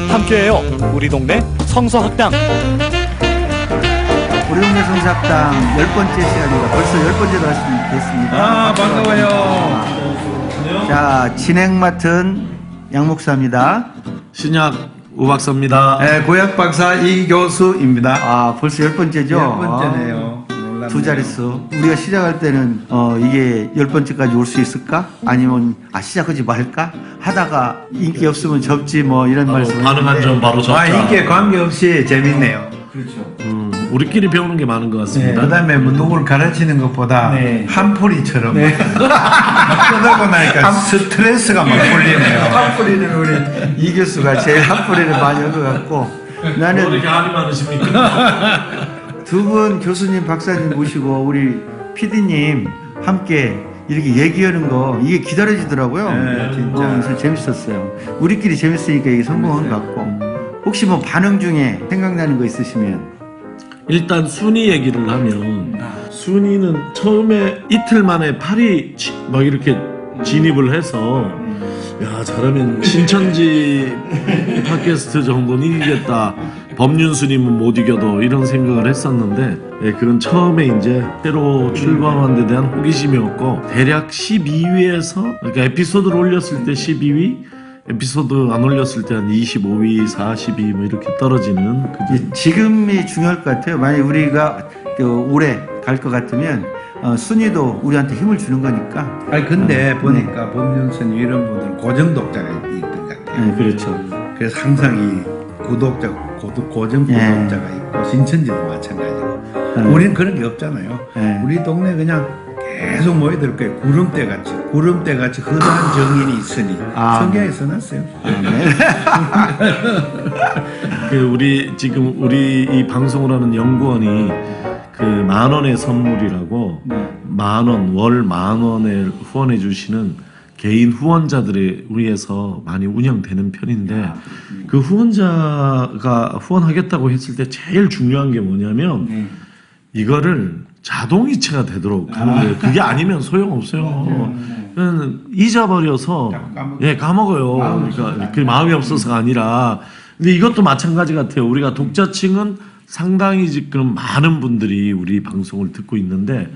함께해요. 우리 동네 성서학당. 우리 동네 성서학당 10번째 시간입니다. 벌써 10번째로 됐습니다. 반가워요. 자, 진행 맡은 양 목사입니다. 신약 우 박사입니다. 네, 고약 박사 이 교수입니다. 아, 벌써 10번째죠? 10번째네요. 두 자릿수. 우리가 시작할 때는 이게 10번째까지 올 수 있을까? 아니면 시작하지 말까? 하다가 인기 없으면 접지 뭐 이런 말씀. 반응한 점 바로 접자. 인기에 관계없이 재밌네요. 그렇죠. 우리끼리 배우는 게 많은 것 같습니다. 그다음에 뭐 누구를 가르치는 것보다 한풀이처럼 떠들고 나니까 스트레스가 막 풀리네요. 한뿌리는 우리 이 교수가 제일 한뿌리를 많이 한 것 같고, 나는 이렇게 한이 많으십니까? 두 분 교수님, 박사님 모시고 우리 PD님 함께 이렇게 얘기하는 거 이게 기다려지더라고요. 네, 진짜. 그래서 재밌었어요. 우리끼리 재밌으니까 이게 성공한 것 같고. 혹시 뭐 반응 중에 생각나는 거 있으시면. 일단 순위 얘기를 하면 순위는 처음에 이틀 만에 8위 막 이렇게 진입을 해서 야, 잘하면 신천지 팟캐스트 정도는 이기겠다, 법륜스님은 못 이겨도, 이런 생각을 했었는데, 예, 그건 처음에 이제 새로 출범한 데 대한 호기심이었고, 대략 12위에서 그러니까 에피소드를 올렸을 때 12위, 에피소드 안 올렸을 때 한 25위, 40위 뭐 이렇게 떨어지는 지금이 중요할 것 같아요. 만약에 우리가 올해 갈 것 같으면 순위도 우리한테 힘을 주는 거니까. 아니 근데 보니까 법륜스님 이런 분들은 고정독자가 있는 것 같아요. 네, 그렇죠. 그래서 항상 이 구독자, 고정 구독자가 있고, 신천지도 마찬가지고. 우리는 그런 게 없잖아요. 우리 동네 그냥 계속 모여들 거예요. 구름대같이 흔한 정인이 있으니 성경에 써놨어요. 우리 이 방송을 하는 연구원이 그 10,000원의 선물이라고 10,000원, 월 10,000원을 후원해 주시는 개인 후원자들에 의해서 많이 운영되는 편인데, 그 후원자가 후원하겠다고 했을 때 제일 중요한 게 뭐냐면 이거를 자동이체가 되도록 하는 거예요. 그게 아니면 소용없어요. 잊어버려서 까먹어요. 그러니까 그 마음이 없어서가 아니라. 근데 이것도 마찬가지 같아요. 우리가 독자층은 상당히 지금 많은 분들이 우리 방송을 듣고 있는데,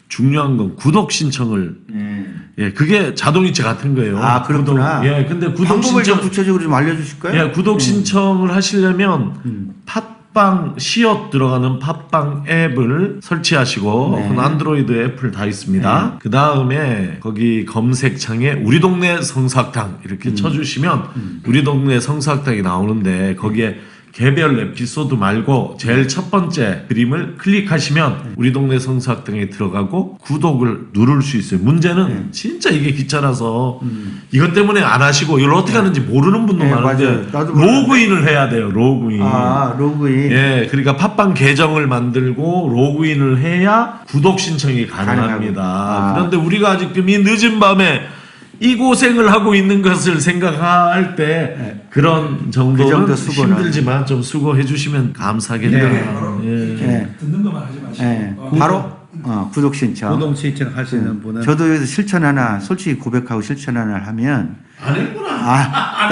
중요한 건 구독 신청을 그게 자동이체 같은 거예요. 그렇구나. 근데 구독 방법을 신청 좀 구체적으로 좀 알려주실까요? 구독 신청을 하시려면 팟빵 시옷 들어가는 팟빵 앱을 설치하시고, 안드로이드, 애플 다 있습니다. 그 다음에 거기 검색창에 우리 동네 성서학당 이렇게 쳐주시면 우리 동네 성서학당이 나오는데, 거기에 개별 에피소드 말고 제일 첫 번째 그림을 클릭하시면 우리 동네 성서학당에 들어가고 구독을 누를 수 있어요. 문제는 진짜 이게 귀찮아서 이것 때문에 안 하시고, 이걸 어떻게 하는지 모르는 분도 많은데, 로그인을 해야 돼요. 로그인. 로그인. 그러니까 팟빵 계정을 만들고 로그인을 해야 구독 신청이 가능합니다. 그런데 우리가 지금 이 늦은 밤에 이 고생을 하고 있는 것을 생각할 때 그런 정도는 힘들지만 좀 수고해 주시면 감사하겠네요. 듣는 것만 하지 마시고 바로 구독 신청. 구독 신청 하시는 분은 저도 여기서 실천 하나, 솔직히 고백하고 실천 하나를 하면, 안 했구나.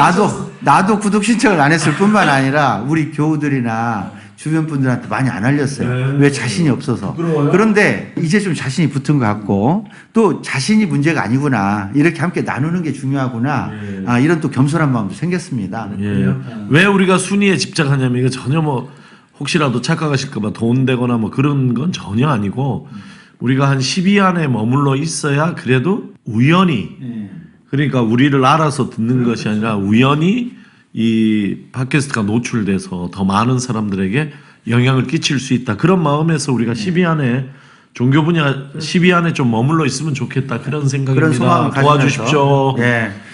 나도 구독 신청을 안 했을 뿐만 아니라 우리 교우들이나 주변 분들한테 많이 안 알렸어요. 왜? 자신이 없어서. 그런데 이제 좀 자신이 붙은 것 같고, 또 자신이 문제가 아니구나, 이렇게 함께 나누는 게 중요하구나, 이런 또 겸손한 마음도 생겼습니다. 왜 우리가 순위에 집착하냐면, 이거 전혀 뭐 혹시라도 착각하실까봐 돈 되거나 뭐 그런 건 전혀 아니고, 우리가 한 10위 안에 머물러 있어야 그래도 우연히, 그러니까 우리를 알아서 듣는 것이 아니라 우연히 이 팟캐스트가 노출돼서 더 많은 사람들에게 영향을 끼칠 수 있다. 그런 마음에서 우리가 10위 안에, 종교 분야 10위 안에 좀 머물러 있으면 좋겠다, 그런 생각입니다. 도와주십시오.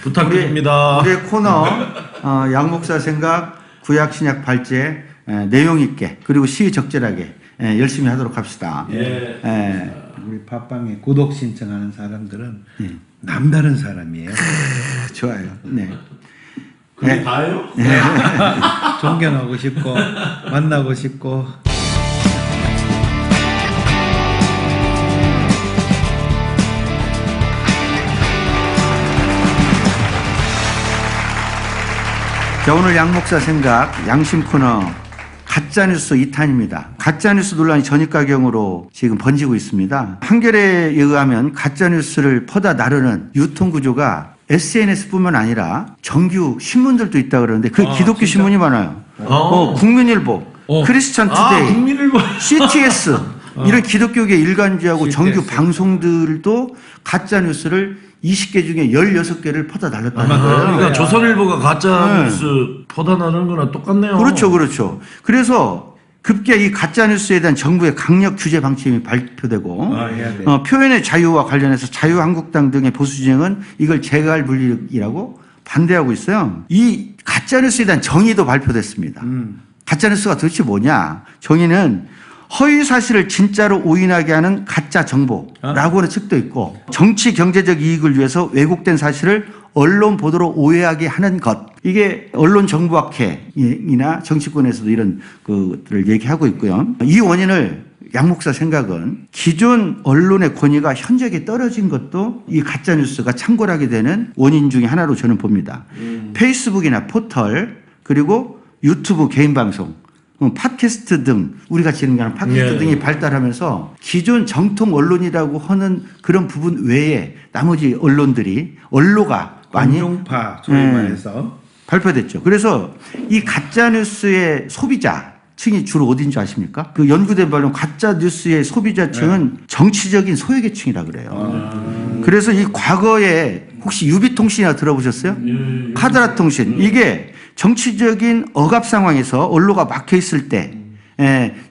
부탁드립니다. 우리의 코너 양 목사 생각, 구약 신약 발제, 내용 있게, 그리고 시의적절하게 열심히 하도록 합시다. 우리 팟빵에 구독 신청하는 사람들은 남다른 사람이에요. 좋아요. 그게 다예요? 존경하고 싶고 만나고 싶고. 자, 오늘 양 목사 생각 양심 코너 가짜뉴스 2탄입니다. 가짜뉴스 논란이 전입가경으로 지금 번지고 있습니다. 한겨레에 의하면 가짜뉴스를 퍼다 나르는 유통구조가 SNS뿐만 아니라 정규 신문들도 있다 그러는데 그 기독교 신문이 많아요. 국민일보, 크리스천 투데이, 국민일보, CTS 이런 기독교계 일간지하고 정규 방송들도 가짜뉴스를 20개 중에 16개를 퍼다 날렸다는 거예요. 그러니까 조선일보가 가짜뉴스 퍼다 나르는 거랑 똑같네요. 그렇죠, 그렇죠. 그래서 급기야 이 가짜뉴스에 대한 정부의 강력 규제 방침이 발표되고 표현의 자유와 관련해서 자유한국당 등의 보수 진영은 이걸 재갈 분리라고 반대하고 있어요. 이 가짜뉴스에 대한 정의도 발표됐습니다. 가짜뉴스가 도대체 뭐냐? 정의는 허위 사실을 진짜로 오인하게 하는 가짜 정보라고 하는 측도 있고 정치 경제적 이익을 위해서 왜곡된 사실을 언론 보도로 오해하게 하는 것. 이게 언론 정보학회이나 정치권에서도 이런 것들을 얘기하고 있고요. 이 원인을 양 목사 생각은 기존 언론의 권위가 현저하게 떨어진 것도 이 가짜뉴스가 창궐하게 되는 원인 중에 하나로 저는 봅니다. 페이스북이나 포털 그리고 유튜브 개인 방송 팟캐스트 등 우리가 진행하는 팟캐스트 등이 발달하면서 기존 정통 언론이라고 하는 그런 부분 외에 나머지 언론들이 언로가 많이 공중파 소위 말해서 발표됐죠. 그래서 이 가짜뉴스의 소비자층이 주로 어딘지 아십니까? 그 연구된 바로 가짜뉴스의 소비자층은 정치적인 소외계층이라 그래요. 그래서 이 과거에 혹시 유비통신이나 들어보셨어요? 카드라통신 이게 정치적인 억압 상황에서 언로가 막혀 있을 때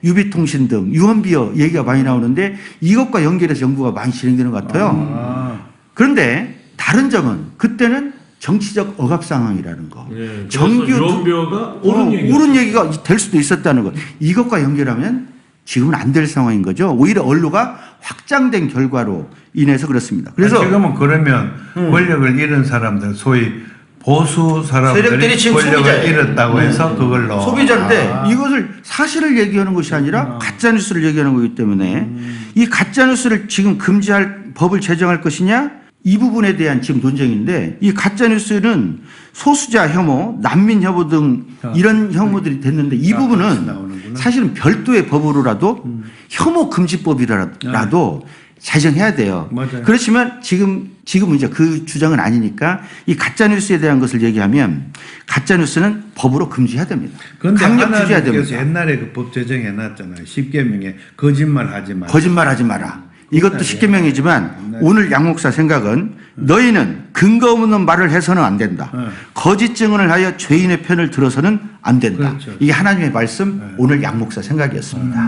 유비통신 등 유언비어 얘기가 많이 나오는데 이것과 연결해서 연구가 많이 진행되는 것 같아요. 그런데 다른 점은 그때는 정치적 억압 상황이라는 거. 정규 유언비어가 옳은 얘기가 될 수도 있었다는 것. 이것과 연결하면 지금은 안 될 상황인 거죠. 오히려 언로가 확장된 결과로 인해서 그렇습니다. 그래서 지금은 그러면 권력을 잃은 사람들 소위 보수 세력들이 사람들이 지금 권력을 소비자예요. 잃었다고 해서 그걸로 소비자인데 이것을 사실을 얘기하는 것이 아니라 가짜뉴스를 얘기하는 거기 때문에 이 가짜뉴스를 지금 금지할 법을 제정할 것이냐 이 부분에 대한 지금 논쟁인데 이 가짜뉴스는 소수자 혐오, 난민 혐오 등 이런 혐오들이 됐는데 이 부분은 사실은 별도의 법으로라도 혐오 금지법이라도 제정해야 돼요. 맞아요. 그렇지만 지금은 이제 그 주장은 아니니까 이 가짜뉴스에 대한 것을 얘기하면 가짜뉴스는 법으로 금지해야 됩니다. 그런데 강력 규제해야 하나님께서 됩니다. 옛날에 그 법 제정해 놨잖아요. 10계명에 거짓말하지 마. 거짓말하지 마라. 이것도 십계명이지만 오늘 양 목사 생각은 너희는 근거 없는 말을 해서는 안 된다. 거짓 증언을 하여 죄인의 편을 들어서는 안 된다. 그렇죠. 이게 하나님의 말씀 오늘 양 목사 생각이었습니다.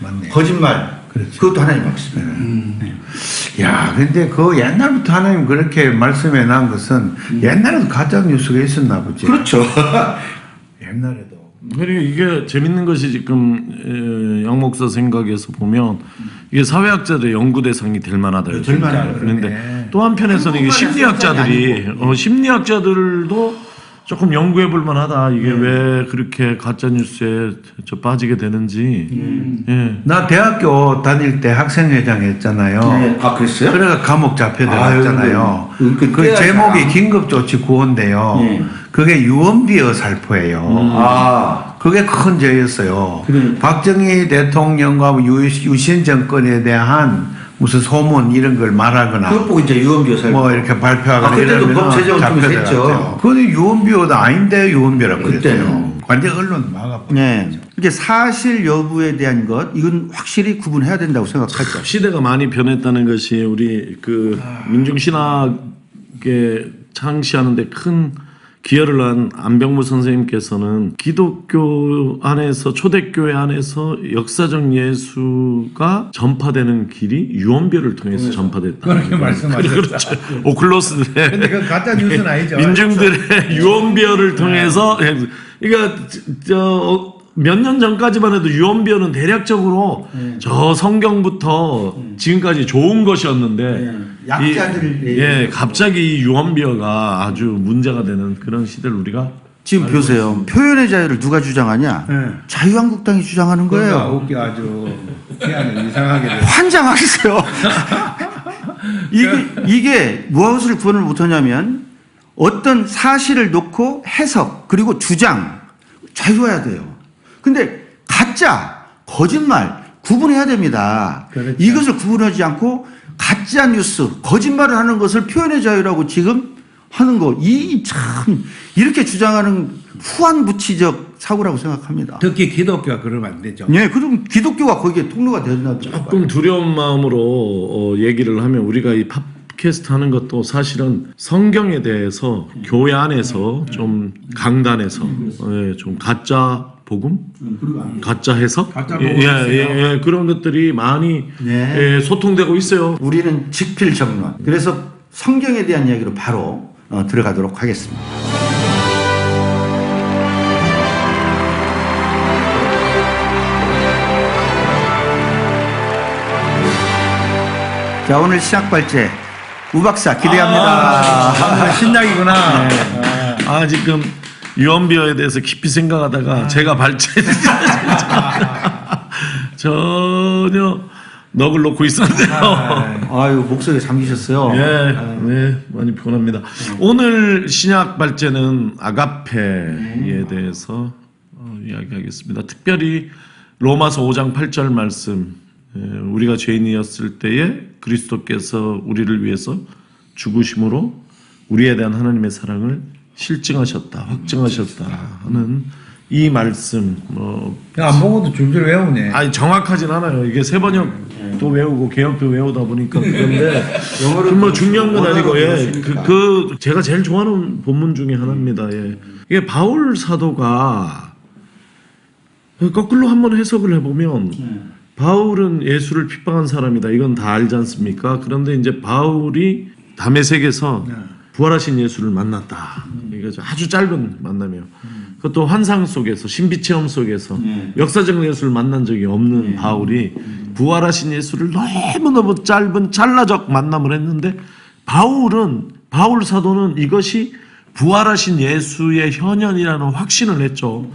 맞네. 거짓말 그것도 하나님 말씀입니다. 야, 근데 그 옛날부터 하나님 그렇게 말씀해 놓은 것은 옛날에도 가짜 뉴스가 있었나 보지. 그렇죠. 옛날에도. 그리고 이게 재밌는 것이 지금 양 목사 생각에서 보면 이게 사회학자들의 연구 대상이 될 만하다. 될 만하다. 그런데 또 한편에서는 이게 심리학자들도 조금 연구해 볼 만하다. 이게 왜 그렇게 가짜 뉴스에 빠지게 되는지. 나 대학교 다닐 때 학생회장 했잖아요. 아, 그랬어요? 그래가 감옥 잡혀 들어갔잖아요. 그 제목이 긴급조치 구호인데요. 그게 유언비어 살포예요. 그게 큰 죄였어요. 박정희 대통령과 유신 정권에 대한 무슨 소문 이런 걸 말하거나 그것 보고 이제 유언비어 살포 뭐 이렇게 발표하거나 그때도 법 제정을 통해서 했죠. 그게 유언비어도 아닌데 유언비어라고 그랬어요. 완전 언론 막아버렸죠. 네. 이게 사실 여부에 대한 것 이건 확실히 구분해야 된다고 생각하죠. 시대가 많이 변했다는 것이 우리 그 민중신학에 창시하는데 큰 기여를 한 안병무 선생님께서는 기독교 안에서 초대교회 안에서 역사적 예수가 전파되는 길이 유언비어를 통해서 전파됐다. 그렇게 말씀하셨죠. 그렇죠. 오클로스들의 근데 그 가짜 뉴스는 아니죠. 민중들의 유언비어를 통해서 그러니까 몇 년 전까지만 해도 유언비어는 대략적으로 저 성경부터 지금까지 좋은 것이었는데 약자들 갑자기 이 유언비어가 아주 문제가 되는 그런 시대를 우리가 지금 보세요. 표현의 자유를 누가 주장하냐? 자유한국당이 주장하는 거예요. 웃겨 아주 희한해 이상하게 됐어. 환장하겠어요. 이게 무엇을 구원을 못하냐면 어떤 사실을 놓고 해석 그리고 주장 자유해야 돼요. 근데 가짜, 거짓말 구분해야 됩니다. 그렇죠. 이것을 구분하지 않고 가짜 뉴스, 거짓말을 하는 것을 표현의 자유라고 지금 하는 거, 이 참 이렇게 주장하는 후한무치적 사고라고 생각합니다. 특히 기독교가 그러면 안 되죠. 네, 그럼 기독교가 거기에 통로가 되나 조금 두려운 마음으로 얘기를 하면 우리가 이 팟캐스트 하는 것도 사실은 성경에 대해서 교회 안에서 좀 강단에서 좀 가짜 복음, 가짜 해석, 가짜 복음 있어요. 그런 것들이 많이 소통되고 있어요. 우리는 직필정론. 그래서 성경에 대한 이야기로 바로 들어가도록 하겠습니다. 자, 오늘 시작발제 우박사 기대합니다. 신약이구나. 지금 유언비어에 대해서 깊이 생각하다가 제가 발제했는데 전혀 넋을 놓고 있었는데요. 아유, 목소리에 잠기셨어요. 네, 많이 피곤합니다. 오늘 신약 발제는 아가페에 대해서 이야기하겠습니다. 특별히 로마서 5장 8절 말씀, 우리가 죄인이었을 때에 그리스도께서 우리를 위해서 죽으심으로 우리에 대한 하나님의 사랑을 실증하셨다, 확증하셨다 하는 이 말씀. 안 보고도 줄줄 외우네. 아니 정확하진 않아요. 이게 세번역도 외우고 개역도 외우다 보니까 그런데 뭐 중요한 건 아니고 그 제가 제일 좋아하는 본문 중에 하나입니다. 이게 바울 사도가 거꾸로 한번 해석을 해보면 바울은 예수를 핍박한 사람이다. 이건 다 알지 않습니까? 그런데 이제 바울이 다메섹에서 부활하신 예수를 만났다. 이거 아주 짧은 만남이에요. 그것도 환상 속에서, 신비체험 속에서 역사적 예수를 만난 적이 없는 바울이 부활하신 예수를 너무너무 짧은 찰나적 만남을 했는데 바울 사도는 이것이 부활하신 예수의 현현이라는 확신을 했죠.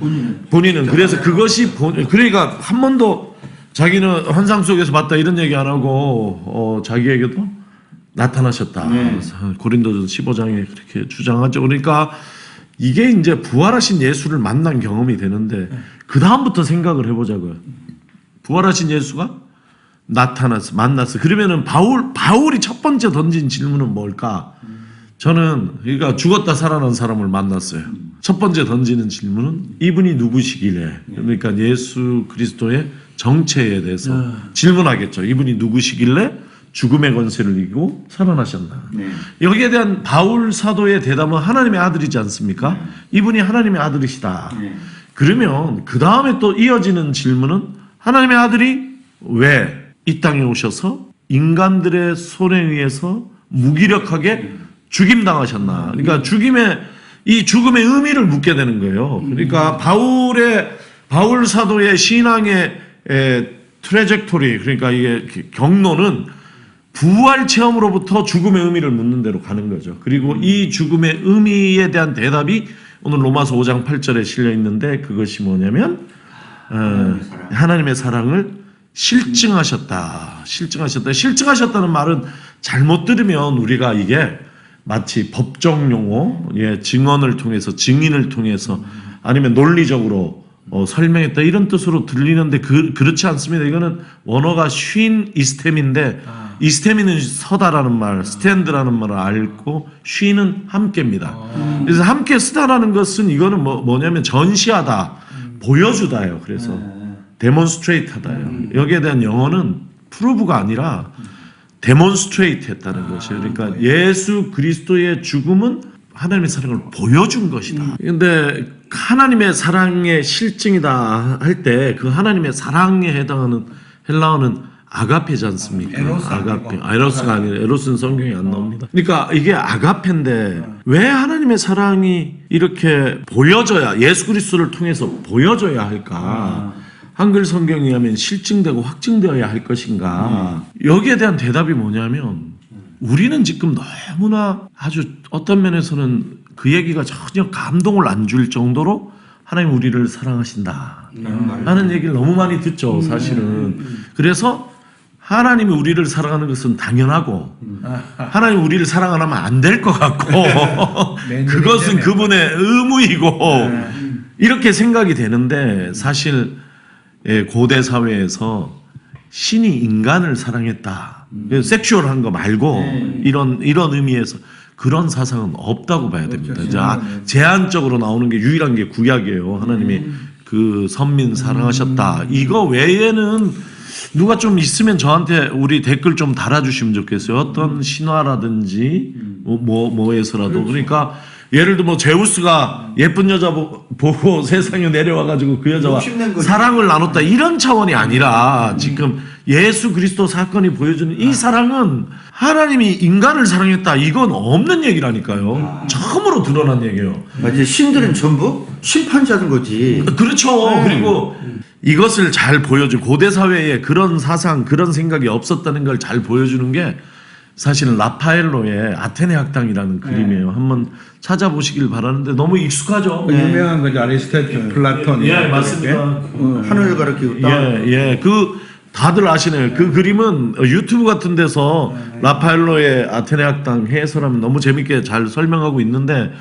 본인은. 그래서 그것이 그러니까 한 번도 자기는 환상 속에서 봤다 이런 얘기 안 하고 자기에게도 나타나셨다. 고린도전 15장에 그렇게 주장하죠. 그러니까 이게 이제 부활하신 예수를 만난 경험이 되는데 그 다음부터 생각을 해보자고요. 부활하신 예수가 만났어. 그러면은 바울이 첫 번째 던진 질문은 뭘까? 저는 그러니까 죽었다 살아난 사람을 만났어요. 첫 번째 던지는 질문은 이분이 누구시길래? 그러니까 예수 그리스도의 정체에 대해서 질문하겠죠. 이분이 누구시길래 죽음의 권세를 이기고 살아나셨나. 여기에 대한 바울 사도의 대답은 하나님의 아들이지 않습니까? 이분이 하나님의 아들이시다. 그러면 그 다음에 또 이어지는 질문은 하나님의 아들이 왜 이 땅에 오셔서 인간들의 손에 의해서 무기력하게 죽임당하셨나. 그러니까 이 죽음의 의미를 묻게 되는 거예요. 그러니까 바울 사도의 신앙의 트레젝토리, 그러니까 이게 경로는 부활 체험으로부터 죽음의 의미를 묻는 대로 가는 거죠. 그리고 이 죽음의 의미에 대한 대답이 오늘 로마서 5장 8절에 실려 있는데 그것이 뭐냐면 하나님의 사랑을 실증하셨다. 실증하셨다는 말은 잘못 들으면 우리가 이게 마치 법정 용어, 증언을 통해서, 증인을 통해서 아니면 논리적으로 설명했다 이런 뜻으로 들리는데 그렇지 않습니다. 이거는 원어가 쉰 이스템인데 이스템이는 서다라는 말, 스탠드라는 말을 알고 쉬는 함께입니다. 그래서 함께 쓰다라는 것은 이거는 뭐냐면 전시하다, 보여주다예요. 그래서 데몬스트레이트 하다예요. 여기에 대한 영어는 프루브가 아니라 데몬스트레이트 했다는 것이에요. 그러니까 예수 그리스도의 죽음은 하나님의 사랑을 보여준 것이다. 그런데 하나님의 사랑의 실증이다 할 때 그 하나님의 사랑에 해당하는 헬라어는 아가페지 않습니까? 아가페. 에로스가 아니라 에로스는 성경에 안 나옵니다. 그러니까 이게 아가페인데 왜 하나님의 사랑이 이렇게 보여져야, 예수 그리스도를 통해서 보여져야 할까? 한글 성경에 의하면 실증되고 확증되어야 할 것인가? 여기에 대한 대답이 뭐냐면 우리는 지금 너무나 아주 어떤 면에서는 그 얘기가 전혀 감동을 안 줄 정도로 하나님 우리를 사랑하신다 하는 얘기를 너무 많이 듣죠, 사실은. 그래서 하나님이 우리를 사랑하는 것은 당연하고 하나님이 우리를 사랑 안 하면 안 될 것 같고 그것은 그분의 의무이고 이렇게 생각이 되는데 사실 고대 사회에서 신이 인간을 사랑했다. 섹슈얼한 거 말고 이런 의미에서 그런 사상은 없다고 봐야 됩니다. 자, 제한적으로 나오는 게 유일한 게 구약이에요. 하나님이 그 선민 사랑하셨다. 이거 외에는 누가 좀 있으면 저한테 우리 댓글 좀 달아주시면 좋겠어요. 어떤 신화라든지 뭐에서라도. 그러니까 예를 들어 뭐 제우스가 예쁜 여자 보고 세상에 내려와가지고 그 여자와 사랑을 나눴다 이런 차원이 아니라 지금 예수 그리스도 사건이 보여주는 이 사랑은 하나님이 인간을 사랑했다 이건 없는 얘기라니까요. 처음으로 드러난 얘기예요. 맞아요. 신들은 전부 심판자인 거지. 그렇죠. 그리고 이것을 잘 보여준 고대 사회에 그런 사상 그런 생각이 없었다는 걸 잘 보여주는 게 사실은 라파엘로의 아테네 학당이라는 그림이에요. 한번 찾아보시길 바라는데 너무 익숙하죠. 유명한 거죠. 아리스토텔, 플라톤. 예, 맞습니다. 하늘을 가리키고 땅. 예. 그 다들 아시네요. 그 그림은 유튜브 같은 데서 라파엘로의 아테네 학당 해설하면 너무 재밌게 잘 설명하고 있는데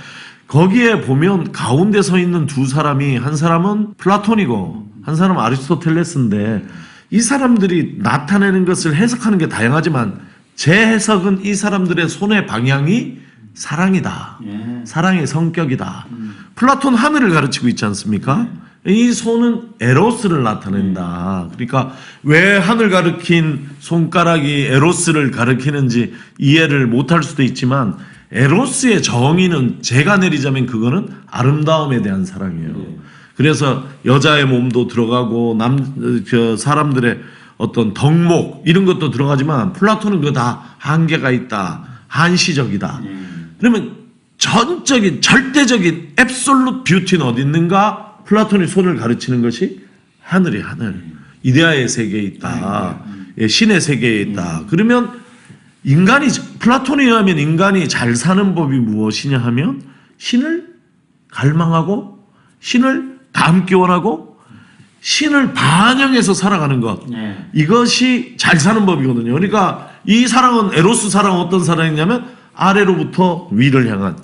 거기에 보면 가운데 서 있는 두 사람이 한 사람은 플라톤이고 한 사람은 아리스토텔레스인데 이 사람들이 나타내는 것을 해석하는 게 다양하지만 제 해석은 이 사람들의 손의 방향이 사랑이다. 사랑의 성격이다. 플라톤 하늘을 가르치고 있지 않습니까? 이 손은 에로스를 나타낸다. 그러니까 왜 하늘 가르킨 손가락이 에로스를 가르키는지 이해를 못할 수도 있지만 에로스의 정의는 제가 내리자면 그거는 아름다움에 대한 사랑이에요. 그래서 여자의 몸도 들어가고 사람들의 어떤 덕목 이런 것도 들어가지만 플라톤은 그거 다 한계가 있다. 한시적이다. 그러면 전적인 절대적인 앱솔루트 뷰티는 어디 있는가? 플라톤이 손을 가르치는 것이 하늘이 하늘. 이데아의 세계에 있다. 예, 신의 세계에 있다. 그러면 인간이 플라톤에 의하면 인간이 잘 사는 법이 무엇이냐 하면 신을 갈망하고 신을 닮기 원하고 신을 반영해서 살아가는 것. 이것이 잘 사는 법이거든요. 그러니까 이 사랑은 에로스 사랑은 어떤 사랑이냐면 아래로부터 위를 향한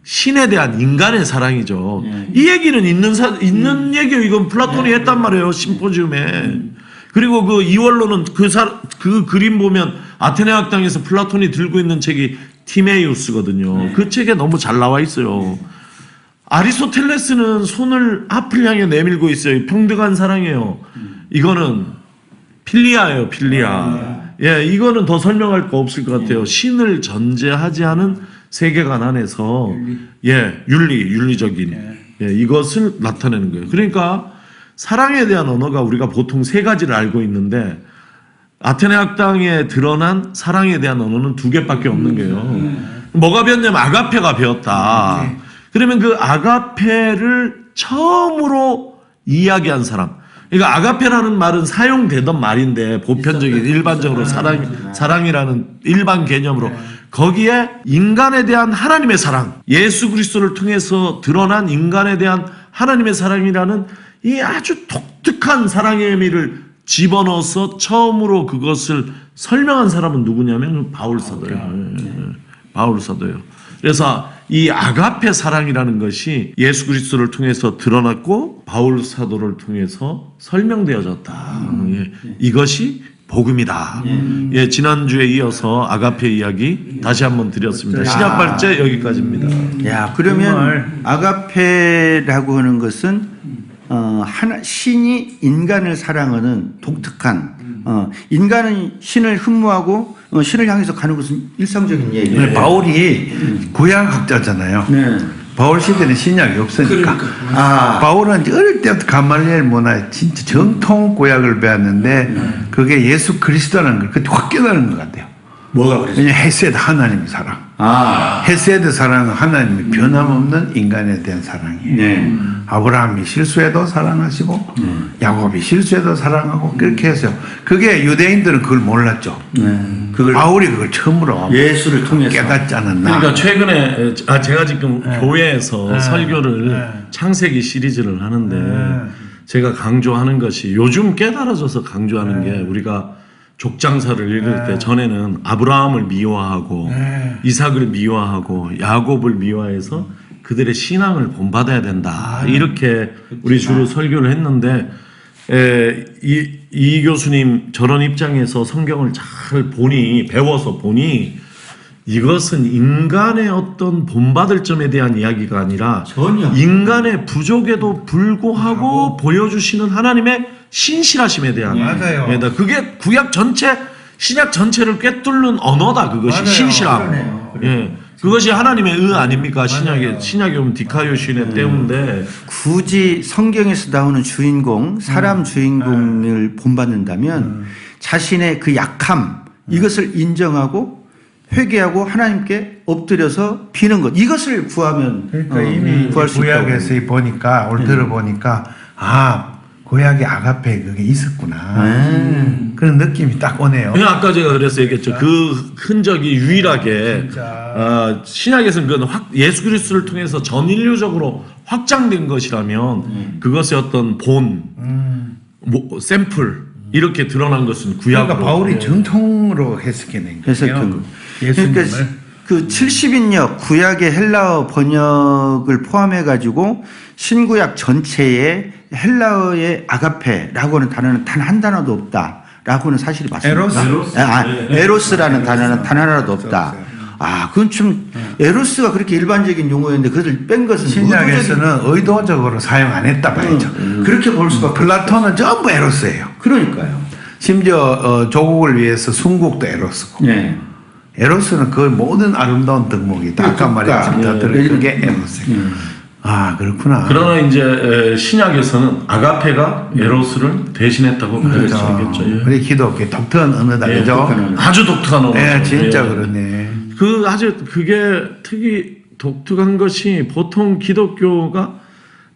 신에 대한 인간의 사랑이죠. 이 얘기는 있는 얘기예요. 이건 플라톤이 했단 말이에요. 심포지움에. 그리고 그 이원론은 그 그림 보면 아테네 학당에서 플라톤이 들고 있는 책이 티메이우스거든요. 그 책에 너무 잘 나와 있어요. 아리스토텔레스는 손을 앞을 향해 내밀고 있어요. 평등한 사랑이에요. 이거는 필리아예요. 필리아. 예, 이거는 더 설명할 거 없을 것 같아요. 신을 전제하지 않은 세계관 안에서 윤리적인 이것을 나타내는 거예요. 그러니까 사랑에 대한 언어가 우리가 보통 세 가지를 알고 있는데 아테네 학당에 드러난 사랑에 대한 언어는 두 개밖에 없는 거예요. 뭐가 배웠냐면 아가페가 배웠다. 그러면 그 아가페를 처음으로 이야기한 사람. 그러니까 아가페라는 말은 사용되던 말인데 보편적인 일반적으로 사랑이라는 일반 개념으로 거기에 인간에 대한 하나님의 사랑, 예수 그리스도를 통해서 드러난 인간에 대한 하나님의 사랑이라는 이 아주 독특한 사랑의 의미를 집어넣어서 처음으로 그것을 설명한 사람은 누구냐면 바울 사도예요. 바울 사도예요. 그래서 이 아가페 사랑이라는 것이 예수 그리스도를 통해서 드러났고 바울 사도를 통해서 설명되어졌다. 이것이 복음이다. 지난주에 이어서 아가페 이야기 다시 한번 드렸습니다. 신약발제 여기까지입니다. 야, 그러면 아가페라고 하는 것은 신이 인간을 사랑하는 독특한 인간은 신을 흠모하고 신을 향해서 가는 것은 일상적인 얘기예요. 바울이 구약학자잖아요. 바울 시대는 신약이 없으니까. 바울은 어릴 때부터 가말리엘 문화에 진짜 정통 구약을 배웠는데 그게 예수 그리스도라는 걸 그때 확 깨달은 것 같아요. 뭐가 그랬어요? 왜냐면 헤세드 하나님의 사랑. 헤세드 사랑은 하나님의 변함없는 인간에 대한 사랑이에요. 아브라함이 실수해도 사랑하시고 야곱이 실수해도 사랑하고 그렇게 해서 그게 유대인들은 그걸 몰랐죠. 바울이 그걸 처음으로 예수를 통해서 깨닫지 않았나. 그러니까 최근에 제가 지금 교회에서 설교를 창세기 시리즈를 하는데 제가 강조하는 것이 요즘 깨달아져서 강조하는 게 우리가 족장사를 읽을 때 전에는 아브라함을 미워하고 이삭을 미워하고 야곱을 미워해서 그들의 신앙을 본받아야 된다. 이렇게 우리 주로 설교를 했는데 이 교수님 저런 입장에서 성경을 잘 배워서 보니 이것은 인간의 어떤 본받을 점에 대한 이야기가 아니라 전혀. 인간의 부족에도 불구하고 보여주시는 하나님의 신실하심에 대한 맞아요. 그게 구약 전체 신약 전체를 꿰뚫는 언어다. 그것이 맞아요. 신실함. 그러네요. 예. 그것이 하나님의 의 아닙니까? 신약에 오면 디카요신의 때문에 굳이 성경에서 나오는 주인공, 사람 주인공을 본받는다면 자신의 그 약함 이것을 인정하고 회개하고 하나님께 엎드려서 비는 것 이것을 구하면 그러니까 이미 구할 수 있다고. 구약에서 보니까 오늘 들어보니까 구약의 아가페 그게 있었구나 그런 느낌이 딱 오네요. 그냥 아까 제가 그래서 얘기했죠. 그 흔적이 유일하게 신약에서는 그건 예수 그리스도를 통해서 전인류적으로 확장된 것이라면 그것의 어떤 샘플 이렇게 드러난 것은 구약으로. 그러니까 바울이 정통으로 해석해낸 거예요. 예수님을. 그러니까 그 70인역 구약의 헬라어 번역을 포함해 가지고 신구약 전체에 헬라어의 아가페라고 하는 단어는 단 한 단어도 없다라고는 사실이 맞습니다. 에로스라는 단어는 단 하나도 없다. 그건 좀 에로스가 그렇게 일반적인 용어였는데 그것을 뺀 것은 신약에서는 의도적으로 사용 안 했다 말이죠. 그렇게 볼 수밖에 플라톤은 전부 에로스예요. 그러니까요. 심지어 조국을 위해서 순국도 에로스고. 네. 에로스는 그 모든 아름다운 덕목이다. 아까 말했지만 다 들어있는 게 에로스예요. 그렇구나. 그러나 이제 신약에서는 아가페가 에로스를 대신했다고 가르치겠죠. 우리 기독교 독특한 언어다, 그죠? 아주 독특한 언어. 네, 진짜 그러네. 그게 독특한 것이 보통 기독교가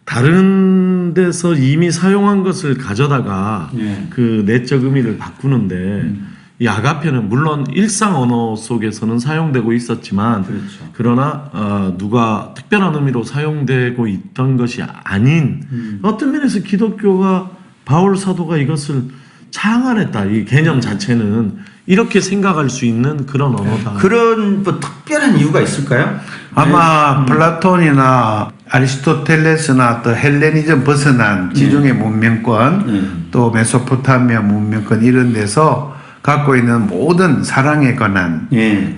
다른 데서 이미 사용한 것을 가져다가 그 내적 의미를 바꾸는데 이 아가페는 물론 일상 언어 속에서는 사용되고 있었지만 그러나 누가 특별한 의미로 사용되고 있던 것이 아닌 어떤 면에서 기독교가 바울 사도가 이것을 창안했다. 이 개념 자체는 이렇게 생각할 수 있는 그런 언어다. 그런 뭐 특별한 이유가 있을까요? 아마 플라톤이나 아리스토텔레스나 또 헬레니즘 벗어난 지중해 문명권 또 메소포타미아 문명권 이런 데서 갖고 있는 모든 사랑에 관한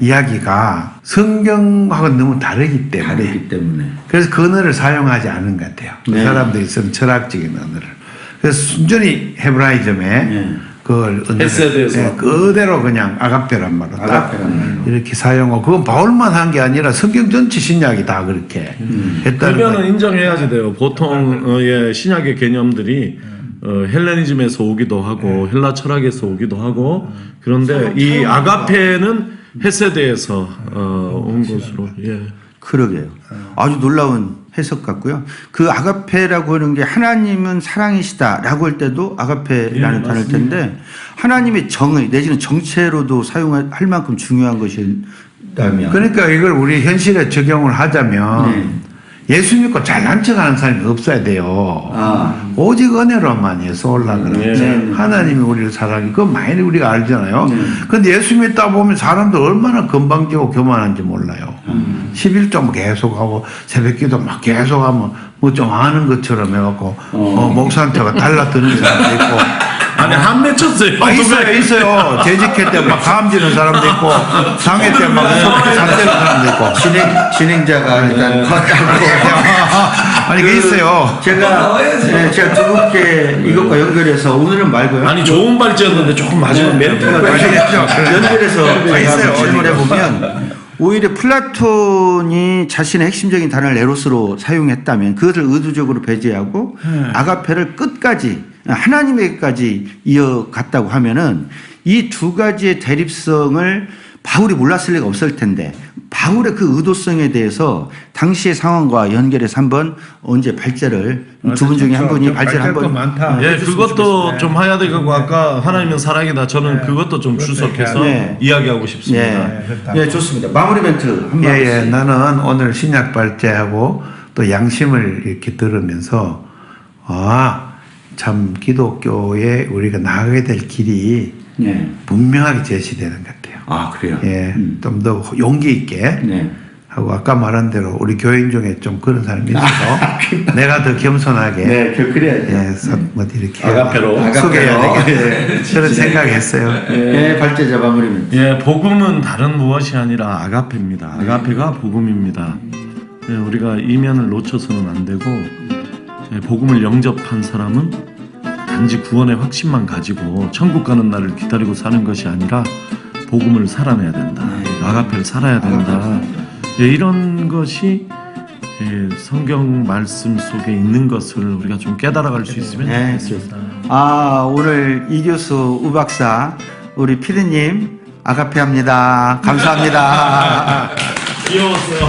이야기가 성경하고 너무 다르기 때문에 그래서 그 언어를 사용하지 않은 것 같아요. 그 사람들이 쓴 철학적인 언어를. 그래서 순전히 헤브라이즘에 그걸 헤세드에서 그대로 그냥 아가페란 말로 딱 이렇게 사용하고 그건 바울만 한 게 아니라 성경 전체 신약이 다 그렇게 했다는 그러면은 거예요. 인정해야지 돼요. 보통 신약의 개념들이 헬레니즘에서 오기도 하고 헬라 철학에서 오기도 하고 그런데 이 아가페는 헤세드에서 온 것으로. 그러게요. 아주 놀라운 해석 같고요. 그 아가페라고 하는 게 하나님은 사랑이시다라고 할 때도 아가페라는 단어일 텐데 하나님의 정의 내지는 정체로도 사용할 만큼 중요한 것이라면 그러니까 이걸 우리 현실에 적용을 하자면 예수 믿고 잘난 척하는 사람이 없어야 돼요. 오직 은혜로만 예수 올라가는 하나님이 우리를 사랑해. 그건 많이 우리가 알잖아요. 근데 예수 믿다 보면 사람들 얼마나 건방지고 교만한지 몰라요. 11조 계속 하고 새벽기도 막 계속 하면 뭐 좀 아는 것처럼 해갖고 목사한테가 달라드는 사람도 있고. 아니 한 맺혔어요. 있어요. 재직회 때 막 감지는 사람도 있고 상회 때 막 상대는 사람도 있고. 진행자가 일단 아니 그 있어요. 제가 두 분께 이것과 연결해서 오늘은 말고요. 아니 좋은 발제였는데 조금 마지막 멘트가 연결해서 제가 있어요. 질문해 보면 오히려 플라톤이 자신의 핵심적인 단어를 에로스로 사용했다면 그것을 의도적으로 배제하고 아가페를 끝까지 하나님에게까지 이어갔다고 하면은 이 두 가지의 대립성을 바울이 몰랐을 리가 없을 텐데 바울의 그 의도성에 대해서 당시의 상황과 연결해서 한번 언제 발제를 두 분 중에 한 분이 발제를 한번 그것도 좀 해야 되고 아까 하나님은 사랑이다. 저는 그것도 좀 추석해서 이야기하고 싶습니다. 좋습니다. 마무리 멘트 한 번. 나는 오늘 신약 발제하고 또 양심을 이렇게 들으면서 참 기독교에 우리가 나가게 될 길이 네. 분명하게 제시되는 것 같아요. 아, 그래요? 예, 좀 더 용기 있게 네. 하고 아까 말한 대로 우리 교인 중에 좀 그런 사람이 있어서 내가 더 겸손하게 네, 그래야죠. 예, 뭐 이렇게 아가페로. 소개해야 되겠다. 그런 생각했어요. 네, 발제자 마무리입니다. 예, 복음은 다른 무엇이 아니라 아가페입니다. 아가페가 복음입니다. 예, 우리가 이면을 놓쳐서는 안 되고 예, 복음을 영접한 사람은 단지 구원의 확신만 가지고 천국 가는 날을 기다리고 사는 것이 아니라 복음을 살아내야 된다. 아가페를 살아야 된다. 예, 이런 것이 예, 성경 말씀 속에 있는 것을 우리가 좀 깨달아갈 수 있으면 좋겠습니다. 아, 오늘 이 교수, 우 박사, 우리 피디님 아가페 합니다. 감사합니다. 귀여웠어요.